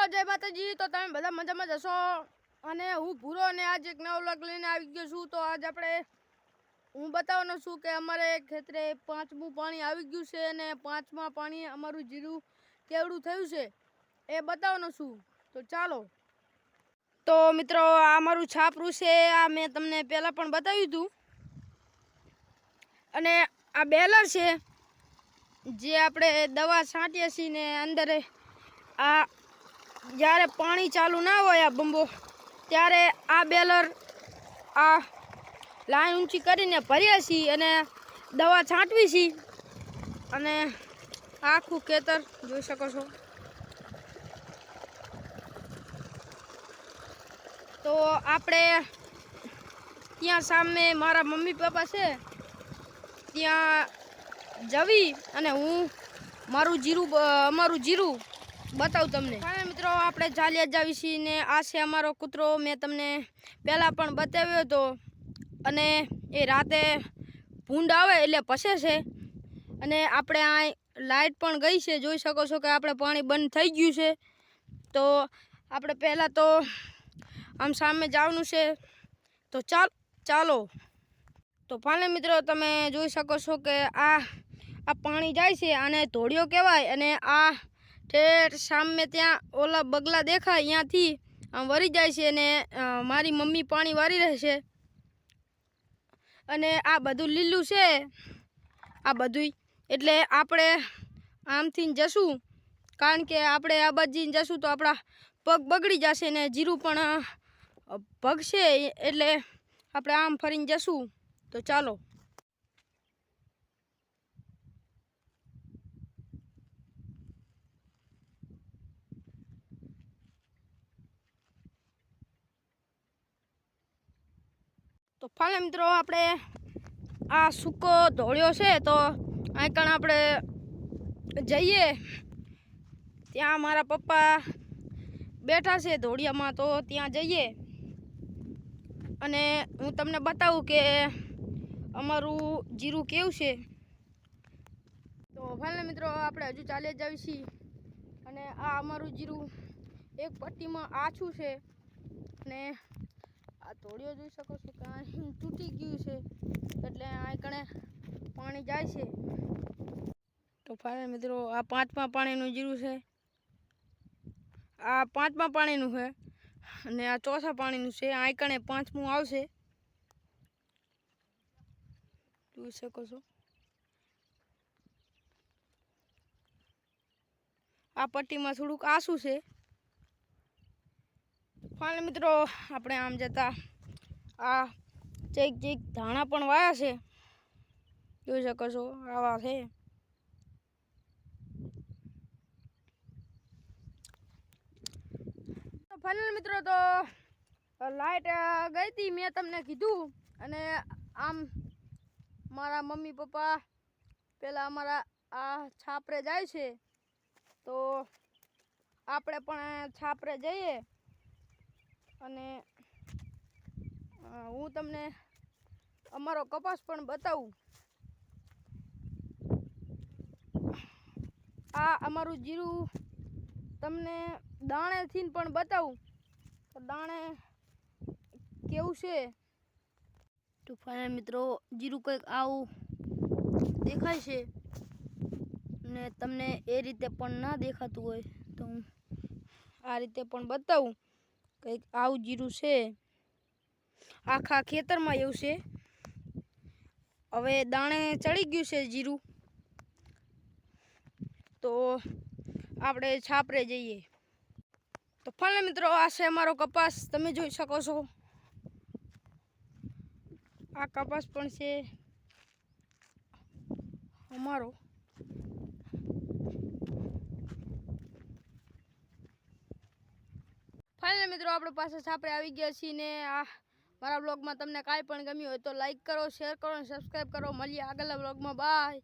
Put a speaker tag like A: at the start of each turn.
A: જય માતાજી। તો તમે બધા મજામાં જશો અને હું ભૂરો અને આજ એક નવો વ્લોગ લઈને આવી ગયો છું। તો આજ આપણે હું બતાવવાનો છું કે અમારે ખેતરે પાંચમું પાણી આવી ગયું છે અને પાંચમા પાણી અમારું જીરું કેવડું થયું છે એ બતાવવાનો છું। તો ચાલો। તો મિત્રો આ અમારું છાપરું છે, આ મેં તમને પહેલા પણ બતાવ્યું હતું અને આ બેલર છે જે આપણે દવા છાંટીએ છીએ ને અંદર આ જ્યારે પાણી ચાલુ ના હોય આ બંબો ત્યારે આ બેલર આ લાઈન ઊંચી કરીને ભરીએ છીએ અને દવા છાંટવી છીએ અને આખું ખેતર જોઈ શકો છો। તો આપણે ત્યાં સામે મારા મમ્મી પપ્પા છે ત્યાં જવી અને હું અમારું જીરું બતાવું તમને। હા મિત્રો, આપણે ચાલ્યા જાવી છીએ ને આ છે અમારો કૂતરો। મેં તમને પહેલાં પણ બતાવ્યો હતો અને એ રાતે ભૂંડ આવે એટલે પસે છે અને આપણે આ લાઇટ પણ ગઈ છે, જોઈ શકો છો કે આપણે પાણી બંધ થઈ ગયું છે। તો આપણે પહેલાં તો આમ સામે જવાનું છે, તો ચાલો। તો ફાઇનલ મિત્રો તમે જોઈ શકો છો કે આ પાણી જાય છે, આને ધોળિયો કહેવાય અને આ ઠેર સામે ત્યાં ઓલા બગલા દેખાય અહીંયાથી આમ વરી જાય છે અને મારી મમ્મી પાણી વારી રહેશે અને આ બધું લીલું છે આ બધું, એટલે આપણે આમથી જશું કારણ કે આપણે આ બાજુ જશું તો આપણા પગ બગડી જશે ને જીરું પણ ભગશે, એટલે આપણે આમ ફરીને જશું। તો ચાલો। તો ફાઇનલ મિત્રો આપણે આ સૂકો ધોળિયો છે તો અહીં કણ આપણે જઈએ, ત્યાં મારા પપ્પા બેઠા છે ધોળિયામાં, તો ત્યાં જઈએ અને હું તમને બતાવું કે અમારું જીરું કેવું છે। તો ફાઇનલ મિત્રો આપણે હજુ ચાલ્યા જ આવી છીએ અને આ અમારું જીરું એક પટ્ટીમાં આછું છે અને આ ધોળિયો જોઈ શકો છો કે અહીં તૂટી ગયું છે એટલે અહીં કણે પાણી જાય છે। તો ફાઇનલ મિત્રો આ પાંચમા પાણીનું જીરું છે, આ પાંચમા પાણીનું છે અને આ ચોથા પાણીનું છે, અહીં કણે પાંચમું આવશે, જોઈ શકો છો। આ પટ્ટીમાં થોડુંક આછું છે। ફાઇનલ મિત્રો આપણે આમ જતા આ ચેક ધાણા પણ વાયા છે, જોઈ શકો છો આવા છે। ફાઇનલ મિત્રો તો લાઈટ ગઈ હતી મેં તમને કીધું અને આમ મારા મમ્મી પપ્પા પેલા અમારા આ છાપરે જાય છે, તો આપણે પણ છાપરે જઈએ અને હું તમને અમારો કપાસ પણ બતાવું। આ અમારું જીરું તમને દાણેથી પણ બતાવું તો દાણે કેવું છે। તો ફાઇનલ મિત્રો જીરું કંઈક આવું દેખાય છે ને તમને એ રીતે પણ ના દેખાતું હોય તો હું આ રીતે પણ બતાવું, કંઈક આવું જીરું છે, આખા ખેતરમાં એવું છે। હવે દાણે ચડી ગયું છે જીરું, તો આપણે છાપરે જઈએ। તો ફાઇનલ મિત્રો આ છે અમારો કપાસ, તમે જોઈ શકો છો આ કપાસ પણ છે અમારો। ફાઇનલ મિત્રો આપણે પાસે છાપરે આવી ગયા છીએ ને આ મારા બ્લોગમાં તમને કાંઈ પણ ગમ્યું હોય તો લાઈક કરો, શેર કરો અને સબસ્ક્રાઈબ કરો। મળીએ આગળના બ્લોગમાં, બાય।